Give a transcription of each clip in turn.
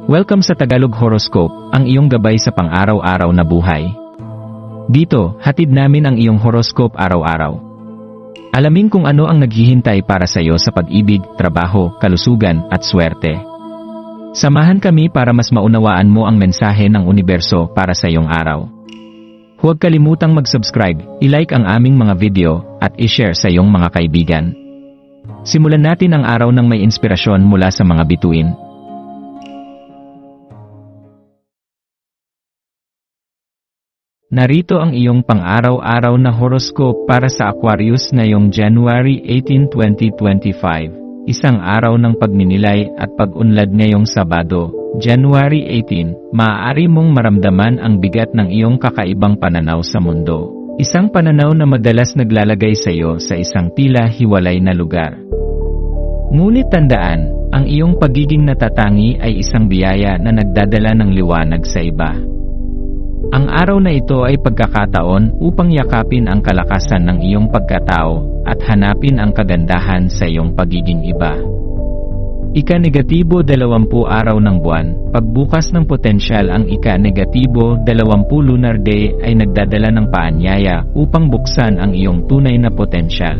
Welcome sa Tagalog Horoscope, ang iyong gabay sa pang-araw-araw na buhay. Dito, hatid namin ang iyong horoscope araw-araw. Alamin kung ano ang naghihintay para sa iyo sa pag-ibig, trabaho, kalusugan, at swerte. Samahan kami para mas maunawaan mo ang mensahe ng universo para sa iyong araw. Huwag kalimutang mag-subscribe, i-like ang aming mga video, at i-share sa iyong mga kaibigan. Simulan natin ang araw ng may inspirasyon mula sa mga bituin. Narito ang iyong pang-araw-araw na horoscope para sa Aquarius ngayong January 18, 2025. Isang araw ng pagninilay at pag-unlad ngayong Sabado, January 18, maaari mong maramdaman ang bigat ng iyong kakaibang pananaw sa mundo. Isang pananaw na madalas naglalagay sa iyo sa isang tila hiwalay na lugar. Ngunit tandaan, ang iyong pagiging natatangi ay isang biyaya na nagdadala ng liwanag sa iba. Ang araw na ito ay pagkakataon upang yakapin ang kalakasan ng iyong pagkatao at hanapin ang kagandahan sa iyong pagiging iba. Ika-negatibo 20 araw ng buwan, pagbukas ng potensyal. Ang ika-negatibo 20 lunar day ay nagdadala ng paanyaya upang buksan ang iyong tunay na potensyal.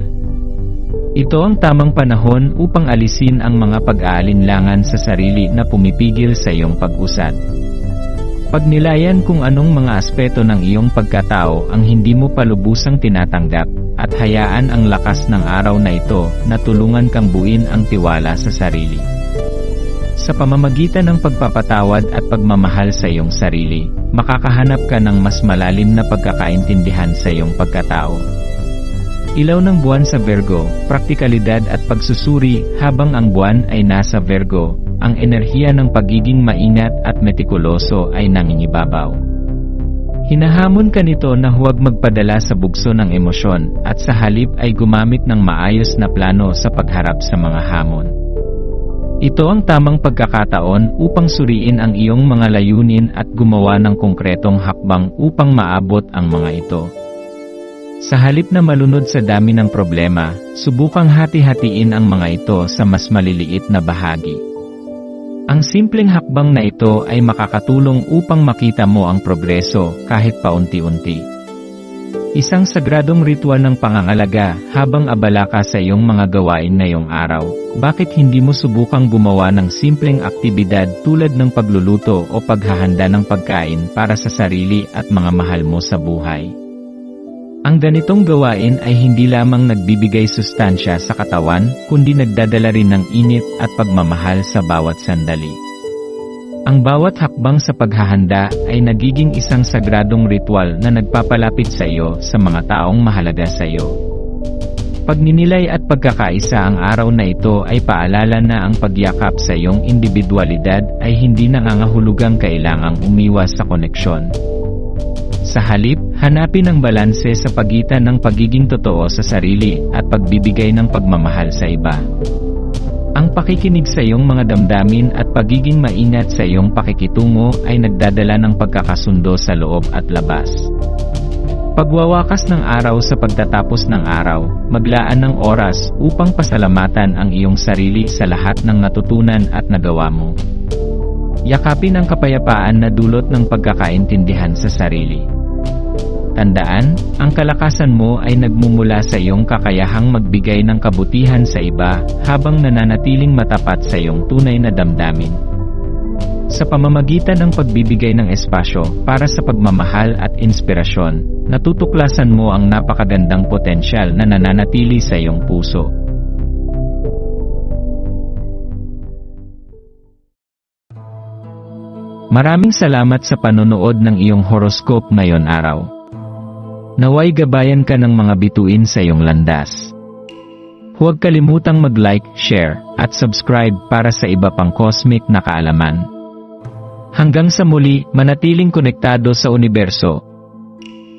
Ito ang tamang panahon upang alisin ang mga pag-aalinlangan sa sarili na pumipigil sa iyong pag-usad. Pagnilayan kung anong mga aspeto ng iyong pagkatao ang hindi mo pa lubusang tinatanggap, at hayaan ang lakas ng araw na ito na tulungan kang buuin ang tiwala sa sarili. Sa pamamagitan ng pagpapatawad at pagmamahal sa iyong sarili, makakahanap ka ng mas malalim na pagkakaintindihan sa iyong pagkatao. Ilaw ng buwan sa Virgo, praktikalidad at pagsusuri. Habang ang buwan ay nasa Virgo, ang enerhiya ng pagiging maingat at metikuloso ay nangingibabaw. Hinahamon ka nito na huwag magpadala sa bugso ng emosyon, at sa halip ay gumamit ng maayos na plano sa pagharap sa mga hamon. Ito ang tamang pagkakataon upang suriin ang iyong mga layunin at gumawa ng konkretong hakbang upang maabot ang mga ito. Sa halip na malunod sa dami ng problema, subukang hati-hatiin ang mga ito sa mas maliliit na bahagi. Ang simpleng hakbang na ito ay makakatulong upang makita mo ang progreso kahit paunti-unti. Isang sagradong ritual ng pangangalaga. Habang abala ka sa iyong mga gawain ngayong araw, bakit hindi mo subukang gumawa ng simpleng aktibidad tulad ng pagluluto o paghahanda ng pagkain para sa sarili at mga mahal mo sa buhay? Ang ganitong gawain ay hindi lamang nagbibigay sustansya sa katawan, kundi nagdadala rin ng init at pagmamahal sa bawat sandali. Ang bawat hakbang sa paghahanda ay nagiging isang sagradong ritual na nagpapalapit sa iyo sa mga taong mahalaga sa iyo. Pagninilay at pagkakaisa. Ang araw na ito ay paalala na ang pagyakap sa iyong individualidad ay hindi nangangahulugang kailangang umiwas sa koneksyon. Sa halip, hanapin ang balanse sa pagitan ng pagiging totoo sa sarili at pagbibigay ng pagmamahal sa iba. Ang pakikinig sa iyong mga damdamin at pagiging maingat sa iyong pakikitungo ay nagdadala ng pagkakasundo sa loob at labas. Pagwawakas ng araw. Sa pagtatapos ng araw, maglaan ng oras upang pasalamatan ang iyong sarili sa lahat ng natutunan at nagawa mo. Yakapin ang kapayapaan na dulot ng pagkakaintindihan sa sarili. Tandaan, ang kalakasan mo ay nagmumula sa iyong kakayahang magbigay ng kabutihan sa iba habang nananatiling matapat sa iyong tunay na damdamin. Sa pamamagitan ng pagbibigay ng espasyo para sa pagmamahal at inspirasyon, natutuklasan mo ang napakagandang potensyal na nananatili sa iyong puso. Maraming salamat sa panonood ng iyong horoscope ngayon araw. Naway gabayan ka ng mga bituin sa iyong landas. Huwag kalimutang mag-like, share, at subscribe para sa iba pang cosmic na kaalaman. Hanggang sa muli, manatiling konektado sa universo